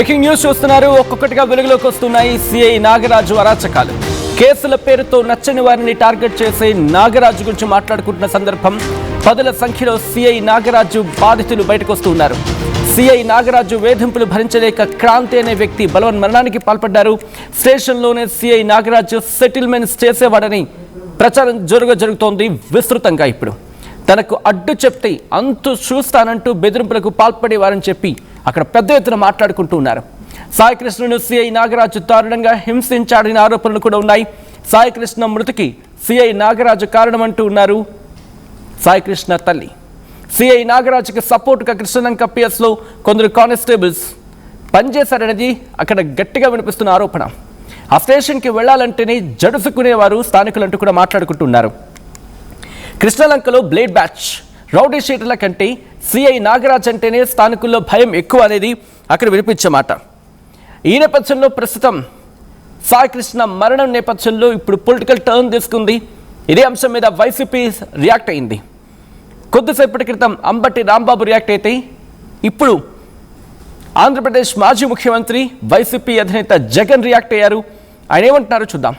Breaking news చూస్తున్నారు. ఒక్కొక్కటిగా వెలుగులోకి వస్తున్నాయి సిఐ నాగరాజు అరాచకాలు. కేసుల పేరుతో నచ్చని వారిని టార్గెట్ చేసే నాగరాజు గురించి మాట్లాడుకుంటున్న సందర్భం పదుల సంఖ్యలో సిఐ నాగరాజు బాధితులు బయటకు వస్తున్నారు. సిఐ నాగరాజు వేధింపులు భరించలేక క్రాంతి అనే వ్యక్తి బలవన్మరణానికి పాల్పడ్డారు. స్టేషన్లోనే సిఐ నాగరాజు సెటిల్మెంట్స్ చేసేవాడని ప్రచారం జరుగుతోంది విస్తృతంగా. ఇప్పుడు తనకు అడ్డు చెప్తే అంతు చూస్తానంటూ బెదిరింపులకు పాల్పడేవారని చెప్పి అక్కడ పెద్ద ఎత్తున మాట్లాడుకుంటూ ఉన్నారు. సాయికృష్ణను సిఐ నాగరాజు దారుణంగా హింసించాడని ఆరోపణలు కూడా ఉన్నాయి. సాయికృష్ణ మృతికి సిఐ నాగరాజు కారణమంటూ ఉన్నారు సాయికృష్ణ తల్లి. సిఐ నాగరాజుకి సపోర్టుగా కృష్ణలంక పిఎస్లో కొందరు కానిస్టేబుల్స్ పనిచేశారనేది అక్కడ గట్టిగా వినిపిస్తున్న ఆరోపణ. ఆ స్టేషన్కి వెళ్లాలంటేనే జడుసుకునేవారు స్థానికులంటూ కూడా మాట్లాడుకుంటున్నారు. కృష్ణలంకలో బ్లేడ్ బ్యాచ్ రౌడీ షీటర్ల కంటే సిఐ నాగరాజ్ అంటేనే స్థానికుల్లో భయం ఎక్కువ అనేది అక్కడ వినిపించే మాట. ఈ నేపథ్యంలో ప్రస్తుతం సాయికృష్ణ మరణం నేపథ్యంలో ఇప్పుడు పొలిటికల్ టర్న్ తీసుకుంది. ఇదే అంశం మీద వైసీపీ రియాక్ట్ అయింది. కొద్దిసేపటి క్రితం అంబటి రాంబాబు రియాక్ట్ అయితే ఇప్పుడు ఆంధ్రప్రదేశ్ మాజీ ముఖ్యమంత్రి వైసీపీ అధినేత జగన్ రియాక్ట్ అయ్యారు. ఆయన ఏమంటున్నారో చూద్దాం.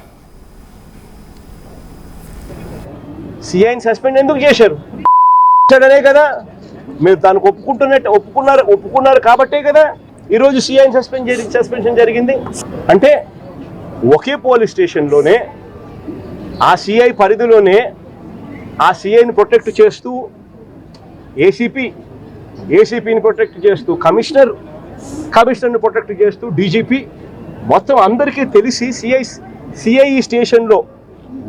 సిఐని సస్పెండ్ ఎందుకు చేశారు అనే కదా మీరు దానికి ఒప్పుకున్నారు కాబట్టే కదా ఈరోజు సిఐని సస్పెన్షన్ జరిగింది. అంటే ఒకే పోలీస్ స్టేషన్లోనే ఆ సిఐ పరిధిలోనే ఆ సిఐని ప్రొటెక్ట్ చేస్తూ ఏసీపీని ప్రొటెక్ట్ చేస్తూ కమిషనర్ని ప్రొటెక్ట్ చేస్తూ డీజీపీ మొత్తం అందరికీ తెలిసి సిఐ స్టేషన్లో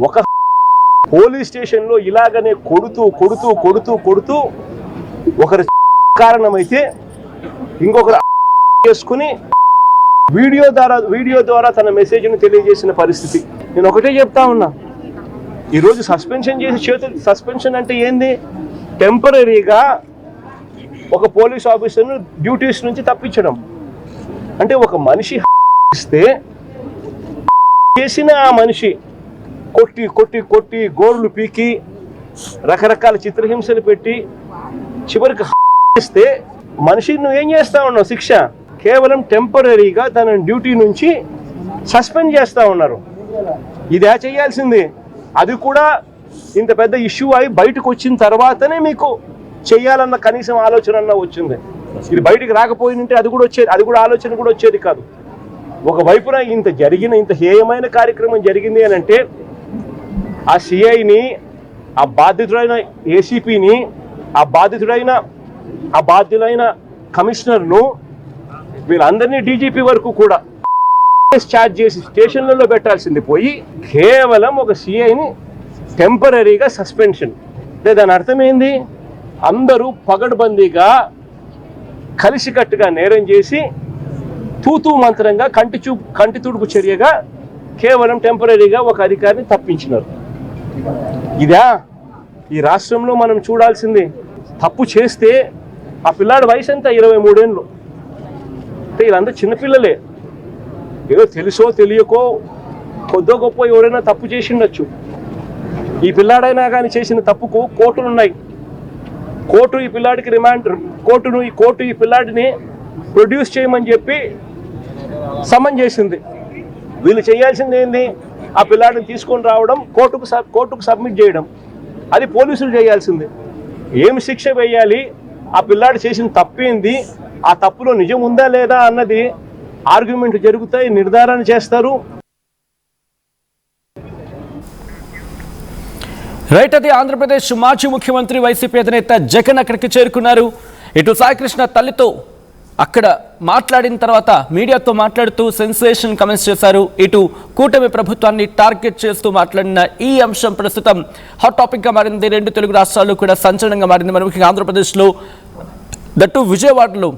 ఒక పోలీస్ స్టేషన్లో ఇలాగనే కొడుతూ ఒకరు కారణమైతే ఇంకొకరు చేసుకుని వీడియో ద్వారా తన మెసేజ్ను తెలియజేసిన పరిస్థితి. నేను ఒకటే చెప్తా ఉన్నా, ఈరోజు సస్పెన్షన్ అంటే ఏంది? టెంపరీగా ఒక పోలీస్ ఆఫీసర్ను డ్యూటీస్ నుంచి తప్పించడం. అంటే ఒక మనిషి ఇస్తే చేసిన ఆ మనిషి కొట్టి గోర్లు పీకి రకరకాల చిత్రహింసలు పెట్టి చివరికి ఇస్తే మనిషి నువ్వు ఏం చేస్తా ఉన్నావు? శిక్ష కేవలం టెంపరీగా తన డ్యూటీ నుంచి సస్పెండ్ చేస్తా ఉన్నారు. ఇదే చేయాల్సింది. అది కూడా ఇంత పెద్ద ఇష్యూ అయి బయటకు వచ్చిన తర్వాతనే మీకు చెయ్యాలన్న కనీసం ఆలోచన వచ్చింది. ఇది బయటికి రాకపోయిందంటే అది కూడా ఆలోచన కూడా వచ్చేది కాదు. ఒకవైపున ఇంత హేయమైన కార్యక్రమం జరిగింది అని అంటే ఆ సిఐని, ఆ బాధితుడైన ఏసీపీని, ఆ బాధ్యులైన కమిషనర్ను, వీళ్ళందరినీ డీజీపీ వరకు కూడా ఛార్జ్ చేసి స్టేషన్లలో పెట్టాల్సింది పోయి కేవలం ఒక సిఐని టెంపరీగా సస్పెన్షన్. అంటే దాని అర్థం ఏంది? అందరూ పగడ్బందీగా కలిసికట్టుగా నేరం చేసి తూతూ మంత్రంగా కంటి తుడుపు చర్యగా కేవలం టెంపరీగా ఒక అధికారిని తప్పించినారు. ఇదా ఈ రాష్ట్రంలో మనం చూడాల్సింది? తప్పు చేస్తే ఆ పిల్లాడి వయసు ఎంత? 23 ఏళ్ళు. అంటే వీళ్ళందరూ చిన్నపిల్లలే. ఏదో తెలుసో తెలియకో కొద్దో గొప్ప ఎవరైనా తప్పు చేసిండొచ్చు. ఈ పిల్లాడైనా కానీ చేసిన తప్పుకు కోర్టులు ఉన్నాయి. కోర్టు ఈ పిల్లాడికి కోర్టు ఈ పిల్లాడిని ప్రొడ్యూస్ చేయమని చెప్పి సమన్ చేసింది. వీళ్ళు చేయాల్సింది ఏంది? ఆ పిల్లాడిని తీసుకొని రావడం, కోర్టుకు సబ్మిట్ చేయడం. అది పోలీసులు చేయాల్సింది. ఏం శిక్ష వేయాలి, ఆ పిల్లాడు చేసిన తప్పేంది, ఆ తప్పులో నిజం ఉందా లేదా అన్నది ఆర్గ్యుమెంట్ జరుగుతాయి, నిర్ధారణ చేస్తారు. రైట్. అది ఆంధ్రప్రదేశ్ మాజీ ముఖ్యమంత్రి వైసీపీ అధినేత జగన్ అక్కడికి చేరుకున్నారు. ఇటు సాయికృష్ణ తల్లితో అక్కడ మాట్లాడిన తర్వాత మీడియాతో మాట్లాడుతూ సెన్సేషన్ కమెంట్స్ చేశారు. ఇటు కూటమి ప్రభుత్వాన్ని టార్గెట్ చేస్తూ మాట్లాడిన ఈ అంశం ప్రస్తుతం హాట్ టాపిక్గా మారింది. 2 తెలుగు రాష్ట్రాల్లో కూడా సంచలనంగా మారింది. మరి ముఖ్యంగా ఆంధ్రప్రదేశ్లో దట్టు విజయవాడలో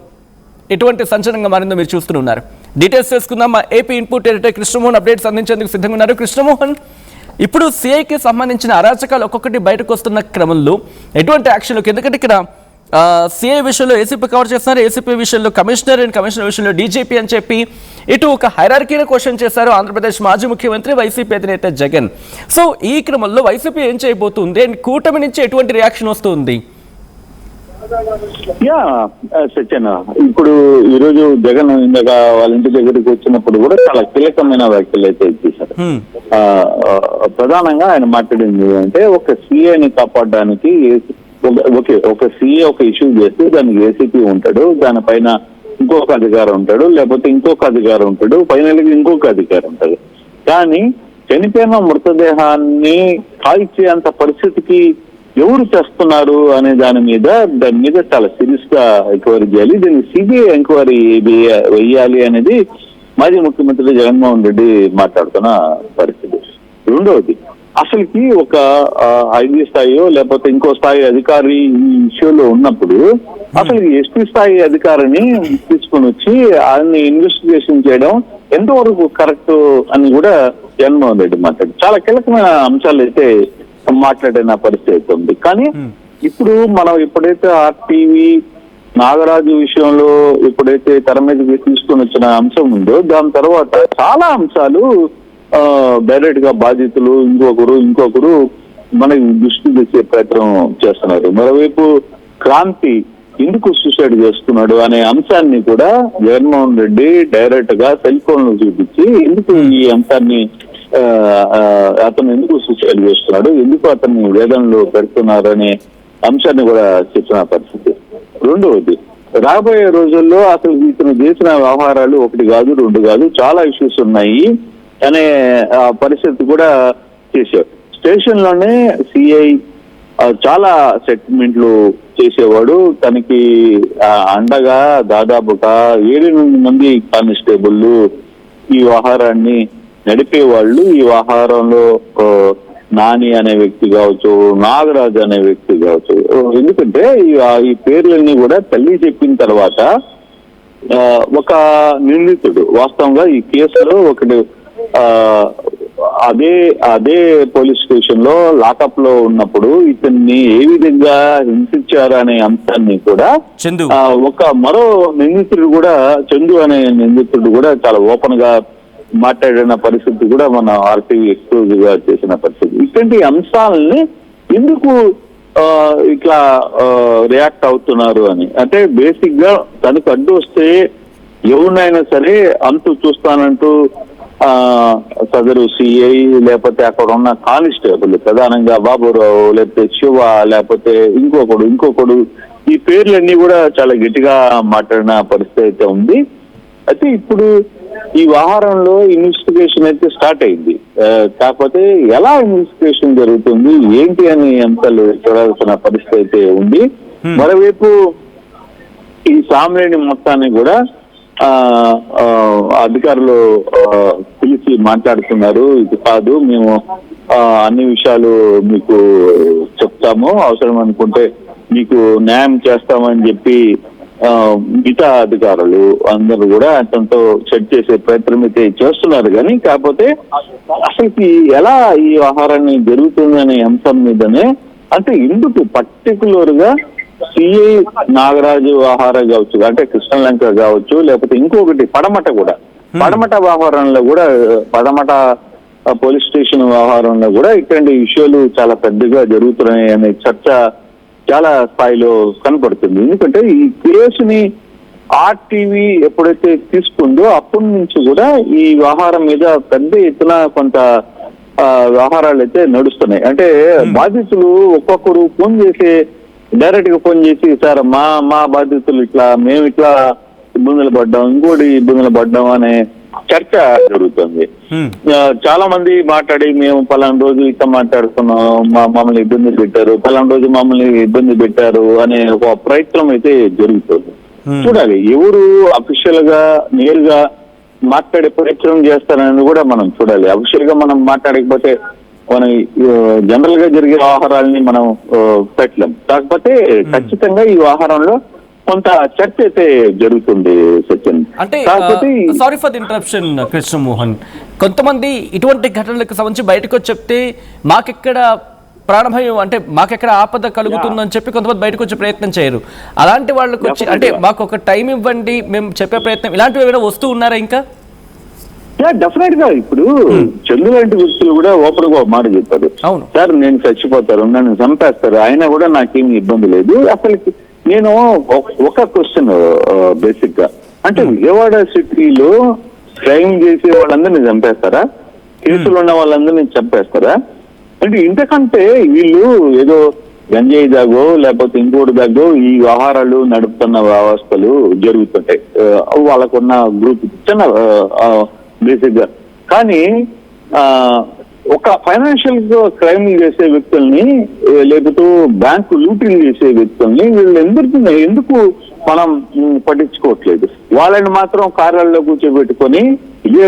ఎటువంటి సంచలనంగా మారిందో మీరు చూస్తున్నారు. డీటెయిల్స్ చేసుకుందాం. మా AP input editor Krishnamohan updates అందించేందుకు సిద్ధంగా ఉన్నారు. కృష్ణమోహన్, ఇప్పుడు సిఐకి సంబంధించిన అరాచకాలు ఒక్కొక్కటి బయటకు వస్తున్న క్రమంలో ఎటువంటి యాక్షన్లకు? ఎందుకంటే ఇక్కడ సిఐ విషయంలో ఏసీపీ కవర్ చేస్తున్నారు, ఏసీపీ విషయంలో కమిషనర్ అండ్ కమిషనర్ విషయంలో డీజీపీ అని చెప్పి ఇటు ఒక హైరార్కీని క్వశ్చన్ చేశారు ఆంధ్రప్రదేశ్ మాజీ ముఖ్యమంత్రి వైసీపీ అధినేత జగన్. సో ఈ క్రమంలో వైసీపీ ఏం చేయబోతుంది అండ్ కూటమి నుంచి ఎటువంటి రియాక్షన్ వస్తుంది? యా సత్యన, ఇప్పుడు ఈరోజు జగన్ ఇందాక వాళ్ళ ఇంటి దగ్గరికి వచ్చినప్పుడు కూడా చాలా కీలకమైన వ్యాఖ్యలు అయితే చేశారు. ప్రధానంగా ఆయన మాట్లాడింది అంటే ఒక సీఏని కాపాడడానికి ఒక సీఏ ఒక ఇష్యూ చేస్తే దానికి ఏసీపీ ఉంటాడు, దానిపైన ఇంకొక అధికారం ఉంటాడు, లేకపోతే ఇంకొక అధికారం ఉంటాడు, ఫైనల్ గా ఇంకొక అధికారం ఉంటాడు. కానీ చనిపోయిన మృతదేహాన్ని కాల్చేంత పరిస్థితికి ఎవరు చేస్తున్నారు అనే దాని మీద చాలా సీరియస్ గా ఎంక్వైరీ చేయాలి, దీన్ని సిబిఐ ఎంక్వైరీ వేయాలి అనేది మాజీ ముఖ్యమంత్రి జగన్మోహన్ రెడ్డి మాట్లాడుతున్న పరిస్థితి. రెండవది, అసలుకి ఒక ఐజీ స్థాయియో లేకపోతే ఇంకో స్థాయి అధికారి ఈ ఇష్యూలో ఉన్నప్పుడు అసలు ఎస్పీ స్థాయి అధికారిని తీసుకొని వచ్చి ఆయన్ని ఇన్వెస్టిగేషన్ చేయడం ఎంతవరకు కరెక్ట్ అని కూడా జగన్మోహన్ రెడ్డి మాట్లాడు చాలా కీలకమైన అంశాలు అయితే మాట్లాడిన పరిస్థితి ఉంది. కానీ ఇప్పుడు మనం ఎప్పుడైతే ఆర్టీవీ నాగరాజు విషయంలో ఎప్పుడైతే తెర మీదకి తీసుకొని వచ్చిన అంశం ఉందో దాని తర్వాత చాలా అంశాలు డైరెక్ట్ గా బాధితులు ఇంకొకరు మనకి దృష్టి తెచ్చే ప్రయత్నం చేస్తున్నారు. మరోవైపు క్రాంతి ఎందుకు సూసైడ్ చేస్తున్నాడు అనే అంశాన్ని కూడా జగన్మోహన్ రెడ్డి డైరెక్ట్ గా సెల్ ఫోన్ లో చూపించి ఎందుకు ఈ అంశాన్ని అతను ఎందుకు సూసైడ్ చేస్తున్నాడు, ఎందుకు అతన్ని వేదనలో పెడుతున్నారు అనే అంశాన్ని కూడా చెప్పిన పరిస్థితి. రెండవది, రాబోయే రోజుల్లో అసలు ఇతను చేసిన వ్యవహారాలు ఒకటి కాదు రెండు కాదు చాలా ఇష్యూస్ ఉన్నాయి అనే పరిస్థితి కూడా చేశారు. స్టేషన్ లోనే సిఐ చాలా సెటిల్మెంట్లు చేసేవాడు, తనకి అండగా దాదాపుగా 7 మంది కానిస్టేబుల్ ఈ వ్యవహారాన్ని నడిపేవాళ్ళు. ఈ వ్యవహారంలో నాని అనే వ్యక్తి కావచ్చు, నాగరాజు అనే వ్యక్తి కావచ్చు. ఎందుకంటే ఈ పేర్లన్నీ కూడా తల్లి చెప్పిన తర్వాత ఒక నిందితుడు వాస్తవంగా ఈ కేసులో ఒకటి అదే పోలీస్ స్టేషన్ లో లాకప్ లో ఉన్నప్పుడు ఇతన్ని ఏ విధంగా హింసించారు అనే అంశాన్ని కూడా మరో నిందితుడు కూడా చందు అనే నిందితుడు కూడా చాలా ఓపెన్ గా మాట్లాడిన పరిస్థితి కూడా మన ఆర్టీవీ ఎక్స్క్లూజివ్ గా చేసిన పరిస్థితి. ఇటువంటి అంశాలని ఎందుకు ఇట్లా రియాక్ట్ అవుతున్నారు అని అంటే బేసిక్ గా తనకు అడ్డు వస్తే ఎవరినైనా సరే అంతు చూస్తానంటూ సదరు సిఐ లేకపోతే అక్కడ ఉన్న కానిస్టేబుల్ ప్రధానంగా బాబురావు లేకపోతే శివ లేకపోతే ఇంకొకడు ఈ పేర్లన్నీ కూడా చాలా గట్టిగా మాట్లాడిన పరిస్థితి అయితే ఉంది. అయితే ఇప్పుడు ఈ వ్యవహారంలో ఇన్వెస్టిగేషన్ అయితే స్టార్ట్ అయింది, కాకపోతే ఎలా ఇన్వెస్టిగేషన్ జరుగుతుంది ఏంటి అని అంశాలు చూడాల్సిన పరిస్థితి అయితే ఉంది. మరోవైపు ఈ సామ్రేణి మొత్తాన్ని కూడా అధికారులు పిలిచి మాట్లాడుతున్నారు. ఇది కాదు, మేము అన్ని విషయాలు మీకు చెప్తాము, అవసరం అనుకుంటే మీకు న్యాయం చేస్తామని చెప్పి మిగతా అధికారులు అందరూ కూడా అతనితో సెట్ చేసే ప్రయత్నం అయితే చేస్తున్నారు. కానీ కాకపోతే అసలుకి ఎలా ఈ వ్యవహారాన్ని జరుగుతుందనే అంశం మీదనే అంటే ఎందుకు పర్టికులర్ గా సిఐ నాగరాజు వ్యవహారం కావచ్చు, అంటే కృష్ణలంక కావచ్చు, లేకపోతే ఇంకొకటి పడమట వ్యవహారంలో కూడా పడమట పోలీస్ స్టేషన్ వ్యవహారంలో కూడా ఇటువంటి ఇష్యూలు చాలా పెద్దగా జరుగుతున్నాయి అనే చర్చ చాలా స్థాయిలో కనపడుతుంది. ఎందుకంటే ఈ కేసుని ఆర్టీవీ ఎప్పుడైతే తీసుకుందో అప్పటి నుంచి కూడా ఈ వ్యవహారం మీద పెద్ద ఎత్తున కొంత వ్యవహారాలు అయితే నడుస్తున్నాయి. అంటే బాధితులు ఒక్కొక్కరు ఫోన్ చేసి డైరెక్ట్ గా ఫోన్ చేసి సార్ మా బాధితులు మేము ఇట్లా ఇబ్బందులు పడ్డాం, ఇంకోటి ఇబ్బందులు పడ్డాం అనే చర్చ జరుగుతుంది. చాలా మంది మాట్లాడి మేము పలానా రోజు ఇట్లా మాట్లాడుతున్నాం, మమ్మల్ని ఇబ్బంది పెట్టారు, పలానా రోజు మమ్మల్ని ఇబ్బంది పెట్టారు అనే ఒక ప్రయత్నం అయితే జరుగుతుంది. చూడాలి ఎవరు అఫీషియల్ గా నేరుగా మాట్లాడే ప్రయత్నం చేస్తారని కూడా మనం చూడాలి. అఫీషియల్ గా మనం మాట్లాడకపోతే మనం జనరల్ గా జరిగే వ్యవహారాలని మనం పెట్టలేం. కాకపోతే ఖచ్చితంగా ఈ వ్యవహారంలో కొంత చర్చ అయితే జరుగుతుంది సచిన్. అంటే sorry for the interruption Krishnamohan, కొంతమంది ఇటువంటి ఘటనలకు సంబంధించి బయటకు వచ్చి చెప్తే మాకెక్కడ ప్రాణభయం అంటే మాకెక్కడ ఆపద కలుగుతుందని చెప్పి కొంతమంది బయటకు వచ్చే ప్రయత్నం చేయరు. అలాంటి వాళ్ళకి వచ్చి అంటే మాకు ఒక టైం ఇవ్వండి మేము చెప్పే ప్రయత్నం ఇలాంటివి ఏమైనా వస్తూ ఉన్నారా ఇంకా? డెఫినెట్ గా ఇప్పుడు చందు లాంటి వ్యక్తులు కూడా ఓపెన్ గా మాట చెప్పారు, సార్ నేను చచ్చిపోతారు, నన్ను చంపేస్తారు, అయినా కూడా నాకేమి ఇబ్బంది లేదు, అసలు నేను ఒక క్వశ్చన్ బేసిక్ గా, అంటే విజయవాడ సిటీలో క్రైమ్ చేసే వాళ్ళందరినీ చంపేస్తారా? కేసులు ఉన్న వాళ్ళందరినీ చంపేస్తారా? అంటే ఇంతకంటే వీళ్ళు ఏదో గంజాయి దాగో లేకపోతే ఇంకోటి దాగో ఈ వ్యవహారాలు నడుపుతున్న వ్యవస్థలు జరుగుతుంటాయి, వాళ్ళకున్న గ్రూప్ చిన్న బేసిక్ గా. కానీ ఒక ఫైనాన్షియల్ క్రైమ్ చేసే వ్యక్తుల్ని లేకపోతే బ్యాంకు లూటీలు చేసే వ్యక్తుల్ని వీళ్ళు ఎందుకు మనం పట్టించుకోవట్లేదు? వాళ్ళని మాత్రం కార్యాలయంలో కూర్చోబెట్టుకొని ఇదే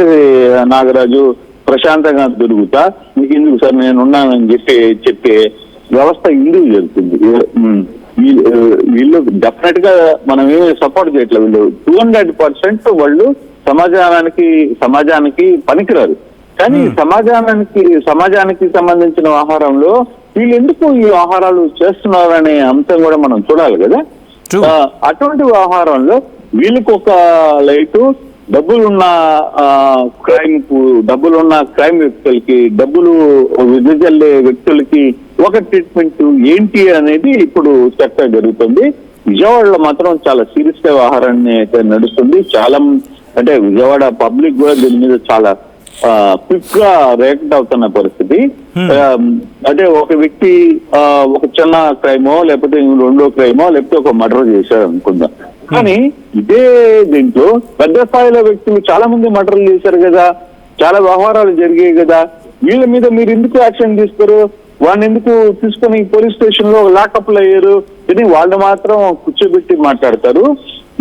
నాగరాజు ప్రశాంతంగా దొరుకుతా, మీకు ఎందుకు సార్ నేను ఉన్నానని చెప్పే వ్యవస్థ ఎందుకు జరుగుతుంది? వీళ్ళు డెఫినెట్ గా మనం ఏమీ సపోర్ట్ చేయట్లేదు. వీళ్ళు 200% వాళ్ళు సమాజానికి పనికిరారు. కానీ సమాజానికి సంబంధించిన ఆహారంలో వీళ్ళు ఎందుకు ఈ ఆహారాలు చేస్తున్నారనే అంశం కూడా మనం చూడాలి కదా. అటువంటి వ్యవహారంలో వీళ్ళకి ఒక లైట్ డబ్బులున్న క్రైమ్ వ్యక్తులకి, డబ్బులు విదజల్లే వ్యక్తులకి ఒక ట్రీట్మెంట్ ఏంటి అనేది ఇప్పుడు చర్చ జరుగుతుంది. విజయవాడలో మాత్రం చాలా సీరియస్ గా వ్యవహారాన్ని అయితే నడుస్తుంది. చాలా అంటే విజయవాడ పబ్లిక్ కూడా దీని మీద చాలా క్విక్ గా రియాక్ట్ అవుతున్న పరిస్థితి. అంటే ఒక వ్యక్తి ఒక చిన్న క్రైమో లేకపోతే రెండో క్రైమో లేకపోతే ఒక మర్డర్ చేశాడు అనుకుందాం, కానీ ఇదే దీంట్లో పెద్ద స్థాయిలో వ్యక్తులు చాలా మంది మర్డర్లు చేశారు కదా, చాలా వ్యవహారాలు జరిగాయి కదా, వీళ్ళ మీద మీరు ఎందుకు యాక్షన్ తీస్తారు? వాళ్ళని ఎందుకు తీసుకొని పోలీస్ స్టేషన్ లో లాకప్ లో అయ్యారు ఇది వాళ్ళు మాత్రం కూర్చోబెట్టి మాట్లాడతారు.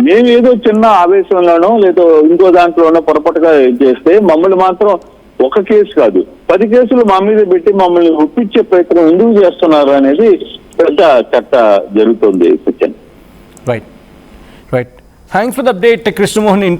మేము ఏదో చిన్న ఆవేశంలోనో లేదో ఇంకో దాంట్లోనో పొరపాటుగా చేస్తే మమ్మల్ని మాత్రం ఒక కేసు కాదు 10 కేసులు మా మీద పెట్టి మమ్మల్ని ఒప్పించే ప్రయత్నం ఎందుకు చేస్తున్నారు అనేది పెద్ద చర్చ జరుగుతుంది. Right thanks for the update Krishnamohan.